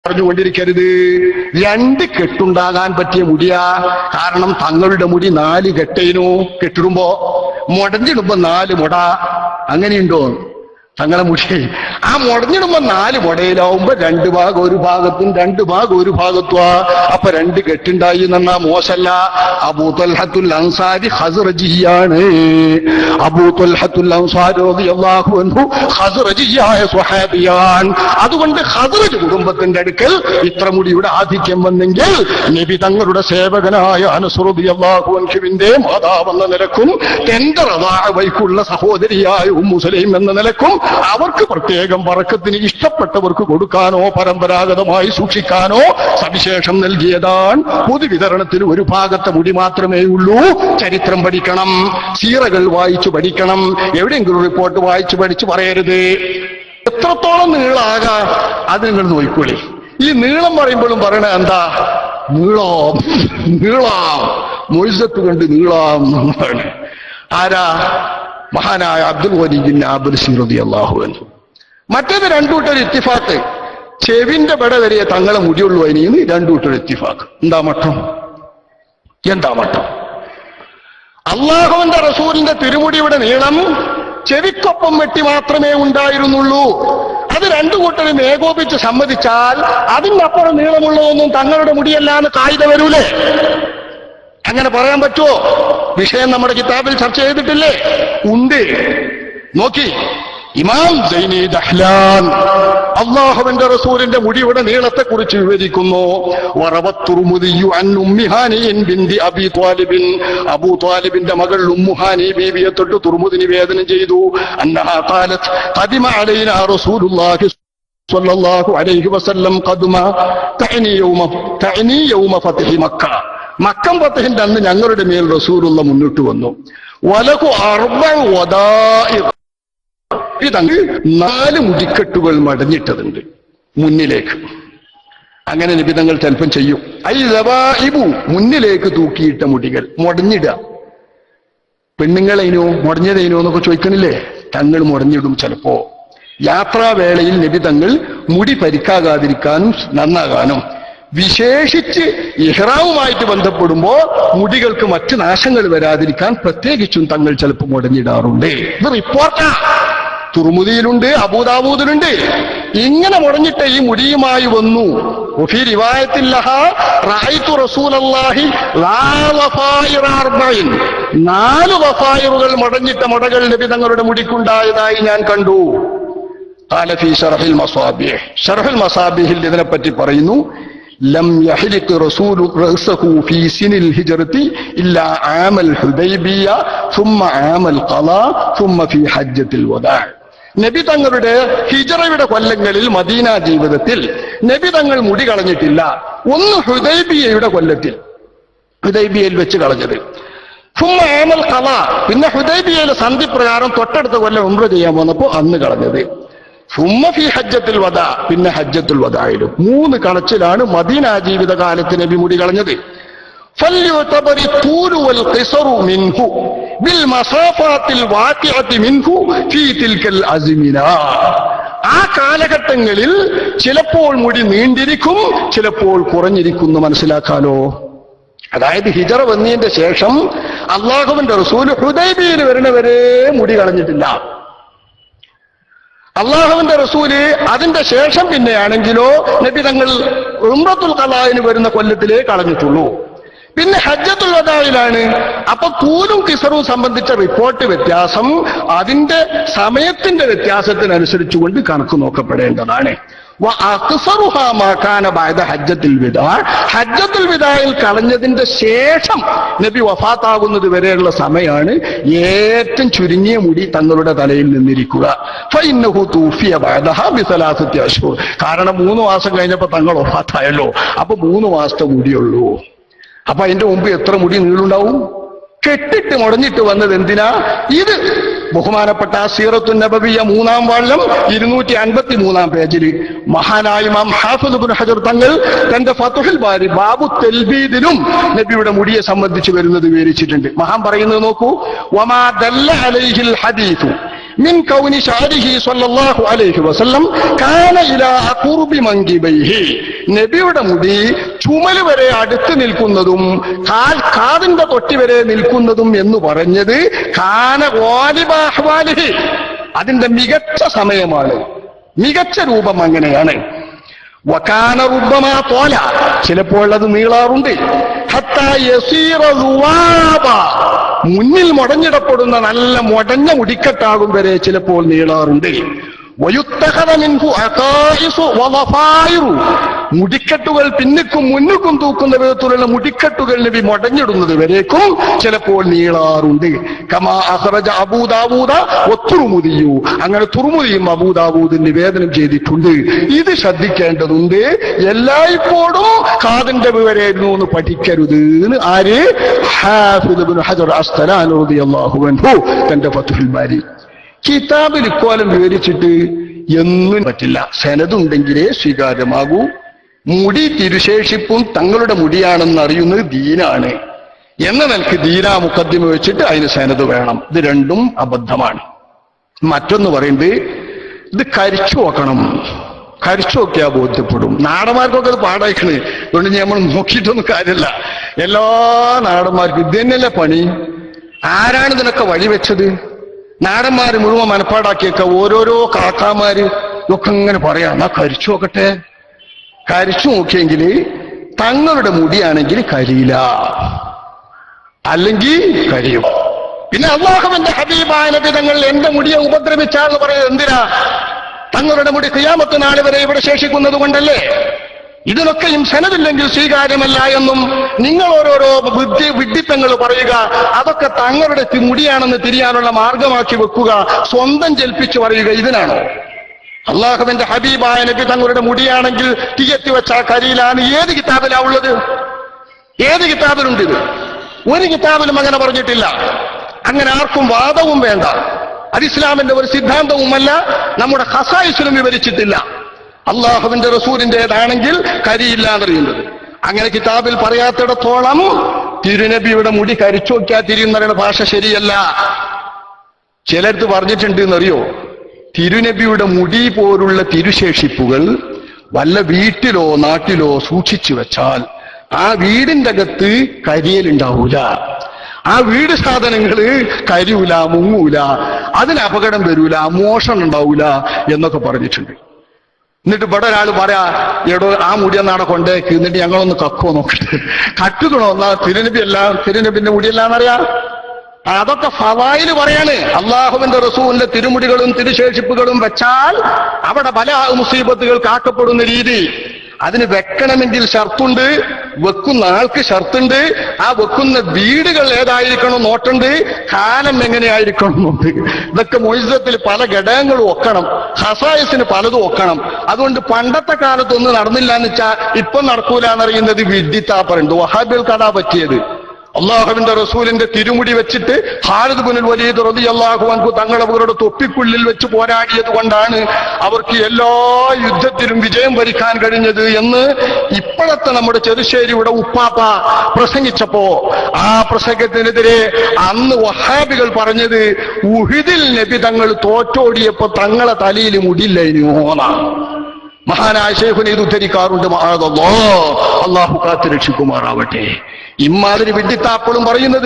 പറഞ്ഞുകൊണ്ടിരിക്കരുത്. 2 കെട്ടുണ്ടാകാൻ പറ്റിയ മുടിയാ. കാരണം തങ്ങളുടെ മുടി 4 കെട്ടേനു. കെട്ടിടുമ്പോ മുടഞ്ഞിടുമ്പോ 4 മുട. അങ്ങനെയുണ്ടോ തങ്ങളെ മുടി? ആ മുടഞ്ഞിടുമ്പോ 4 മുടയിലാവുമ്പോ 2 ഭാഗം ഒരു ഭാഗത്തും 2 ഭാഗം ഒരു ഭാഗത്തുവാ. അപ്പൊ 2 കെട്ടുണ്ടായി എന്നാ മോശല്ല. അബൂ ത്വൽഹത്തുൽ അൻസാരി ഖസ്റജിയാണ്. അബൂ ത്വൽഹത്തുൽ അൻസാരി റളിയല്ലാഹു അൻഹു ഖസ്റജിയായ സ്വഹാബിയാൻ. അതുകൊണ്ട് ഖസ്റജ് കുടുംബത്തിന്റെ അടുക്കൽ ഇത്ര മുടിയുടെ ആധിക്യം വന്നെങ്കിൽ നബി തങ്ങളുടെ സേവകനായ അനസ് റളിയല്ലാഹു അൻഹുവിന്റെ മാതാവെന്ന നിലക്കും തന്റെ റദാഅവയ്ക്കുള്ള സഹോദരിയായ ഉമ്മു സുലൈം എന്ന നിലക്കും അവർക്ക് പ്രത്യേകം ബറക്കത്തിന് ഇഷ്ടപ്പെട്ടവർക്ക് കൊടുക്കാനോ പരമ്പരാഗതമായി സൂക്ഷിക്കാനോ സവിശേഷം നൽകിയതാണ്. പൊതുവിതരണത്തിൽ ഒരു ഭാഗത്തെ മുടി മാത്രമേ ഉള്ളൂ. ചരിത്രം പഠിക്കണം, സീറകൾ വായിച്ചു പഠിക്കണം. എവിടെയെങ്കിലും റിപ്പോർട്ട് വായിച്ചു പഠിച്ചു പറയരുത്. എത്രത്തോളം നീളാകാ അത് നിങ്ങൾ നോക്കിക്കോളി. ഈ നീളം പറയുമ്പോഴും പറയണ എന്താ? നീളം നീളാം മൊയ്സത്ത് കണ്ട് നീളാം എന്നാണ്. ആരാ? മഹാനായ അബ്ദുൽ വലീദ് ആബ്ദുൽ റളിയല്ലാഹു അൻഹു. മറ്റേത് 2 കൂട്ടർ ഇത്തിഫാക്ക്. ചെവിന്റെ ബട വരെ തങ്ങളെ മുടിയുള്ളൂ. അതിന് 2 കൂട്ടർ ഇത്തിഫാക്ക്. എന്താ മട്ടം? എന്താ മട്ടം? അള്ളാഹുവിന്റെ റസൂലിന്റെ തിരുമുടിയുടെ നീളം ചെവിക്കൊപ്പം വെട്ടി മാത്രമേ ഉണ്ടായിരുന്നുള്ളൂ. അത് 2 കൂട്ടരും ഏകോപിച്ച് സമ്മതിച്ചാൽ അതിനപ്പുറം നീളമുള്ളതൊന്നും തങ്ങളുടെ മുടിയല്ലാന്ന് കായിക വരൂലേ? അങ്ങനെ പറയാൻ പറ്റുമോ? വിഷയം നമ്മുടെ കിതാബിൽ ചർച്ച ചെയ്തിട്ടില്ലേ? ഉണ്ട്. നോക്കി, ഇമാം സൈനി ദഹ്ലാൻ അല്ലാഹുവിന്റെ റസൂലിന്റെ മുടിയുടെ നീളത്തെ കുറിച്ച് വിവരിക്കുന്നു. അബൂ ത്വാലിബിന്റെ മകൾ ഉമ്മു ഹാനി ബീവിയെ തൊട്ട് തുർമുദി നിവേദനം ചെയ്തു. അന്നഹാ ഖാലത്ത് ഖദിമ അലൈനാ റസൂലുള്ളാഹി സ്വല്ലല്ലാഹു അലൈഹി വസല്ലം ഖദ്മ തഅനി യൗമ ഫത്ഹി മക്ക. മക്കം ഫത്ഹിന്റെ അന്ന് ഞങ്ങളുടെ മേൽ റസൂലുള്ള മുന്നിട്ട് വന്നു. വലഹു അർബഉ വദാഇ. ഇതങ്ങ് 4 മുടിക്കെട്ടുകൾ മടഞ്ഞിട്ടതുണ്ട് മുന്നിലേക്ക്. അങ്ങനെ നിബിധങ്ങൾ ചിലപ്പം ചെയ്യും. ഐ ദവാഇബു, മുന്നിലേക്ക് തൂക്കിയിട്ട മുടികൾ മുടഞ്ഞിടുക. പെണ്ണുങ്ങളതിനോ മുടഞ്ഞതേനോ എന്നൊക്കെ ചോദിക്കണില്ലേ? തങ്ങൾ മുടഞ്ഞിടും. ചിലപ്പോ യാത്രാവേളയിൽ നിബിധങ്ങൾ മുടി പരിക്കാകാതിരിക്കാനും നന്നാകാനും വിശേഷിച്ച് ഇഹ്റാമുമായിട്ട് ബന്ധപ്പെടുമ്പോ മുടികൾക്ക് മറ്റ് നാശങ്ങൾ വരാതിരിക്കാൻ പ്രത്യേകിച്ചും തങ്ങൾ ചിലപ്പോൾ മുടഞ്ഞിടാറുണ്ട്. ഇത് റിപ്പോർട്ടാ. തുർമുദിയിലുണ്ട്, അബൂദാവൂദിലുണ്ട്. ഇങ്ങനെ മുടഞ്ഞിട്ട് ഈ മുടിയുമായി വന്നു. വഫീ റിവായത്തിൽ ലഹാ റഅയ്തു റസൂലല്ലാഹി ലാ വഫായിറ അർബഇൻ. 4 വഫായിറുകൾ മുടഞ്ഞിട്ട മുടകൾ നബി തങ്ങളുടെ മുടിക്കുണ്ടായതായി ഞാൻ കണ്ടു. ഖാല ഫീ ശർഹിൽ മസാബിഹ്. ശർഹുൽ മസാബിഹിൽ ഇതിനെപ്പറ്റി പറയുന്നു. ലം യഹ്ലിഖ് റസൂലു റഅസഹു ഫീ സിനിൽ ഹിജ്റതി ഇല്ലാ ആമൽ ഹുദൈബിയ ثم ആമൽ ഖലാ ثم ഫീ ഹജ്ജത്തിൽ വദാ. നബി തങ്ങളുടെ ഹിജ്റയുടെ കൊല്ലങ്ങളിൽ മദീന ജീവിതത്തിൽ നബി തങ്ങൾ മുടി കളഞ്ഞിട്ടില്ല. ഒന്ന് ഹുദൈബിയയുടെ കൊല്ലത്തിൽ, ഹുദൈബിയയിൽ വെച്ച് കളഞ്ഞത്. ثم ആമൽ ഖലാ, പിന്നെ ഹുദൈബിയയിലെ സന്ധി പ്രകാരം തൊട്ടടുത്ത കൊല്ലം ഉംറ ചെയ്യാൻ വന്നപ്പോ അന്ന് കളഞ്ഞത്. ثم في ഹജ്ജത്തുൽ വദാ, പിന്നെ ഹജ്ജത്തുൽ വദായിലും. 3 കളച്ചിലാണ് മദീന ജീവിതകാലത്ത് നബി മുടി കളഞ്ഞത്. فليعتبر الطول والقصر منه بالمسافات الواقعة منه في تلك الأزمنة. ആ കാലഘട്ടങ്ങളിൽ ചിലപ്പോൾ മുടി നീണ്ടിരിക്കും, ചിലപ്പോൾ കുറഞ്ഞിരിക്കുന്നു മനസ്സിലാക്കാലോ. അതായത് ഹിജ്റ വന്നതിന്റെ ശേഷം അള്ളാഹുവിന്റെ റസൂൽ ഹുദൈബിയയിൽ വരുന്നവരെ മുടി കളഞ്ഞിട്ടില്ല. അള്ളാഹുവിന്റെ റസൂല് അതിന്റെ ശേഷം പിന്നെയാണെങ്കിലോ നബി തങ്ങൾ ഉംറത്തുൽ ഖലാഇന് വരുന്ന കൊല്ലത്തിലേ കളഞ്ഞിട്ടുള്ളൂ. പിന്നെ ഹജ്ജത്തുൽ വദായിലാണ്. അപ്പൊ തൂലും കിസറും സംബന്ധിച്ച റിപ്പോർട്ട് വ്യത്യാസം അതിന്റെ സമയത്തിന്റെ വ്യത്യാസത്തിനനുസരിച്ചുകൊണ്ട് കണക്ക് നോക്കപ്പെടേണ്ടതാണ്. ഹജ്ജത്തുൽ വിദായിൽ കളഞ്ഞതിന്റെ ശേഷം നബി വഫാത്താകുന്നത് വരെയുള്ള സമയമാണ് ഏറ്റവും ചുരുങ്ങിയ മുടി തങ്ങളുടെ തലയിൽ നിന്നിരിക്കുക. കാരണം 3 മാസം കഴിഞ്ഞപ്പോ തങ്ങൾ വഫാത്തായല്ലോ. അപ്പൊ 3 മാസത്തെ മുടിയുള്ളൂ. അപ്പൊ അതിന്റെ മുമ്പ് എത്ര മുടി നീളുണ്ടാവും? കെട്ടിട്ട് മുടഞ്ഞിട്ട് വന്നത് എന്തിനാ? ഇത് ബഹുമാനപ്പെട്ട സീറത്തുൻ നബവിയ്യ 3-ാം വാള്യം 253-ാം പേജിൽ മഹാനായ ഇമാം ഹാഫിദ് ഇബ്നു ഹജർ തങ്ങൾ തന്റെ ഫത്ഹുൽ ബാരി ബാബു തൽബീദിലും നബിയുടെ മുടിയെ സംബന്ധിച്ച് വരുന്നത് വിവരിച്ചിട്ടുണ്ട്. മഹാൻ പറയുന്നത് നോക്കൂ. വമാ ദല്ല അലൈഹിൽ ഹദീസു മിൻ കൗനി ശഅരിഹി സ്വല്ലല്ലാഹു അലൈഹി വസല്ലം കാന ഇലാ ഖുർബി മൻകിബൈഹി, നബിയുടെ മുടി ചുമല് വരെ അടുത്ത് നിൽക്കുന്നതും കാതിന്റെ തൊട്ടി വരെ നിൽക്കുന്നതും എന്ന് പറഞ്ഞത് കാന ഗാലിബ അഹ്വാലിഹി, അതിന്റെ മികച്ച സമയമാണ്, മികച്ച രൂപം അങ്ങനെയാണ്. വകാന റുബ്ബമാ ത്വാല, ചിലപ്പോൾ അത് നീളാറുണ്ട്. ഹത്താ യസീറ ദുവാബ, മുന്നിൽ മുടഞ്ഞിടപ്പെടുന്ന നല്ല മുടഞ്ഞ മുടിക്കെട്ടാകും വരെ ചിലപ്പോൾ നീളാറുണ്ട്. വയുത്തഖദ മിൻഹു അഖായിസു വളഫായിറു, മുടിക്കെട്ടുകൾ പിന്നിക്കും മുന്നിക്കും തൂക്കുന്ന വിധത്തിലുള്ള മുടിക്കെട്ടുകൾ നബി മുടഞ്ഞിടുന്നത് വരേക്കും ചിലപ്പോൾ നീളാറുണ്ട്. കമാ അഖ്റജ അബൂ ദാവൂദ വത്തുർമുദിയു, അങ്ങനെ തുർമുദിയും അബൂ ദാവൂദ് നിവേദനം ചെയ്തിട്ടുണ്ട്. ഇത് ശ്രദ്ധിക്കേണ്ടതുണ്ട്. എല്ലായ്പ്പോഴും കാതിന്റെ വിവരായിരുന്നു എന്ന് പഠിക്കരുത് എന്ന് ആര്? ഹാഫിദ് ഇബ്നു ഹജർ അസ്ഖലാനി റളിയല്ലാഹു അൻഹു തന്റെ ഫത്ഹുൽ ബാരി കിതാബിൽ ഇക്കോലം വിവരിച്ചിട്ട് എന്നും പറ്റില്ല. സനദുണ്ടെങ്കിലേ സ്വീകാര്യമാകൂ. മുടി തിരുശേഷിപ്പും തങ്ങളുടെ മുടിയാണെന്ന് അറിയുന്നത് ദീനാണ് എന്ന നിലക്ക് ദീനാ മുഖദ്ദിമ വെച്ചിട്ട് അതിന് സനദ് വേണം. ഇത് രണ്ടും അബദ്ധമാണ്. മറ്റൊന്ന് പറയുന്നത് ഇത് കരിച്ചു നോക്കണം, കരിച്ചു നോക്കിയാൽ ബോധ്യപ്പെടും. നാടന്മാർക്കൊക്കെ അത് പാടായിക്കണ്, അതുകൊണ്ട് നമ്മൾ നോക്കിയിട്ടൊന്നും കാര്യമില്ല. എല്ലാ നാടന്മാർക്കും ഇത് തന്നെയല്ലേ പണി. ആരാണ് ഇതിനൊക്കെ വഴിവെച്ചത്? നാടന്മാര് മുഴുവൻ മനപ്പാടാക്കിയൊക്കെ ഓരോരോ കാക്കാമാര് ഒക്കെ ഇങ്ങനെ പറയാം, എന്നാ കരിച്ചു നോക്കട്ടെ. കരിച്ചു നോക്കിയെങ്കിൽ തങ്ങളുടെ മുടിയാണെങ്കിൽ കരിയില്ല, അല്ലെങ്കിൽ കരിയും. പിന്നെ അല്ലാഹുവിന്റെ ഹബീബായ നബി തങ്ങൾ എന്റെ മുടിയെ ഉപദ്രവിച്ചാന്ന് പറയുന്നത് എന്തിനാ? തങ്ങളുടെ മുടി ഖിയാമത്ത് നാൾ വരെ ഇവിടെ ശേഷിക്കുന്നത് കൊണ്ടല്ലേ. ഇതിനൊക്കെയും സനദില്ലെങ്കിൽ സ്വീകാര്യമല്ല എന്നും നിങ്ങൾ ഓരോരോ വിഡ്ഢിത്തങ്ങൾ പറയുക, അതൊക്കെ തങ്ങളുടെ മുടിയാണെന്ന് തിരിയാനുള്ള മാർഗമാക്കി വെക്കുക, സ്വന്തം ജൽപ്പിച്ച് പറയുക, ഇതിനാണോ? അല്ലാഹുവിന്റെ ഹബീബായ നബി തങ്ങളുടെ മുടിയാണെങ്കിൽ തീയത്തി വെച്ചാൽ കരിയിലാണ്. ഏത് കിതാബിലാ ഉള്ളത്? ഏത് കിതാബിലുണ്ട് ഇത്? ഒരു കിതാബിലും അങ്ങനെ പറഞ്ഞിട്ടില്ല. അങ്ങനെ ആർക്കും വാദവും വേണ്ട. അത് ഇസ്ലാമിന്റെ ഒരു സിദ്ധാന്തവുമല്ല, നമ്മുടെ ഖസായിസിലും വിവരിച്ചിട്ടില്ല. അള്ളാഹുവിന്റെ റസൂലിന്റേതാണെങ്കിൽ കരിയില്ല എന്നറിയുന്നത്. അങ്ങനെ കിതാബിൽ പറയാത്തിടത്തോളം തിരുനബിയുടെ മുടി കരിച്ചു നോക്കിയാൽ തിരിയുന്നവരുടെ ഭാഷ ശരിയല്ല. ചിലർക്ക് പറഞ്ഞിട്ടുണ്ട് എന്നറിയോ? തിരുനബിയുടെ മുടി പോലുള്ള തിരുശേഷിപ്പുകൾ വല്ല വീട്ടിലോ നാട്ടിലോ സൂക്ഷിച്ചു വെച്ചാൽ ആ വീടിന്റെ അകത്ത് കരിയലുണ്ടാവൂല, ആ വീട് സാധനങ്ങള് കരിയൂല, മുങ്ങൂല, അതിന് അപകടം വരൂല, മോഷണം ഉണ്ടാവൂല എന്നൊക്കെ പറഞ്ഞിട്ടുണ്ട്. എന്നിട്ട് ഇവിടെ ഒരാൾ പറയാ, എടോ ആ മുടിയെന്നാടെ കൊണ്ടേക്ക്, എന്നിട്ട് ഞങ്ങളൊന്ന് കക്കോ നോക്കട്ടെ. കട്ടുകണോ? എന്നാ തിരുനബിന്റെ മുടിയല്ലാന്നറിയാ. അതൊക്കെ ഫവായില് പറയാണ്. അള്ളാഹുവിന്റെ റസൂലിന്റെ തിരുമുടികളും തിരുശേഷിപ്പുകളും വെച്ചാൽ അവിടെ പല മുസീബത്തുകൾ കാക്കപ്പെടുന്ന രീതി. അതിന് വെക്കണമെങ്കിൽ ഷർത്തുണ്ട്, വെക്കുന്ന ആൾക്ക് ഷർത്തുണ്ട്, ആ വെക്കുന്ന വീടുകൾ ഏതായിരിക്കണം നോട്ടുണ്ട്, കാലം എങ്ങനെയായിരിക്കണം നോട്ട്. ഇതൊക്കെ മൊയ്സത്തിൽ പല ഘടകങ്ങളും ഒക്കണം, ഹസായസിന് പലതും ഒക്കണം. അതുകൊണ്ട് പണ്ടത്തെ കാലത്തൊന്നും നടന്നില്ല എന്ന് വെച്ചാൽ ഇപ്പം നടക്കൂല എന്നറിയുന്നത് വിഡ്ഢിത്താപ്പറുണ്ട്. വഹാബികൾക്ക് അതാ പറ്റിയത്. അള്ളാഹുവിന്റെ റസൂലിന്റെ തിരുമുടി വെച്ചിട്ട് ഖാലിദ് ഇബ്നുൽ വലീദ് റളിയല്ലാഹു അൻഹു തങ്ങളവരുടെ തൊപ്പിക്കുള്ളിൽ വെച്ച് പോരാടിയത് കൊണ്ടാണ് അവർക്ക് എല്ലാ യുദ്ധത്തിലും വിജയം വരിക്കാൻ കഴിഞ്ഞത് എന്ന് ഇപ്പോഴത്തെ നമ്മുടെ ചെറുശ്ശേരിയുടെ ഉപ്പാപ്പ പ്രസംഗിച്ചപ്പോ ആ പ്രസംഗത്തിനെതിരെ അന്ന് വഹാബികൾ പറഞ്ഞത് ഉഹുദിൽ നബി തങ്ങൾ തോറ്റോടിയപ്പോ തങ്ങളെ തലയിൽ മുടിയില്ലായിരുന്നോന്നാണ്. മഹാനായ ശൈഖുനെ ഇത് ഉദ്ധരിക്കാറുണ്ട്. അല്ലാഹു കാത്തു രക്ഷിക്കുമാറാവട്ടെ. ഇമ്മാതിരി വിഡ്ഢിത്താപ്പളും പറയുന്നത്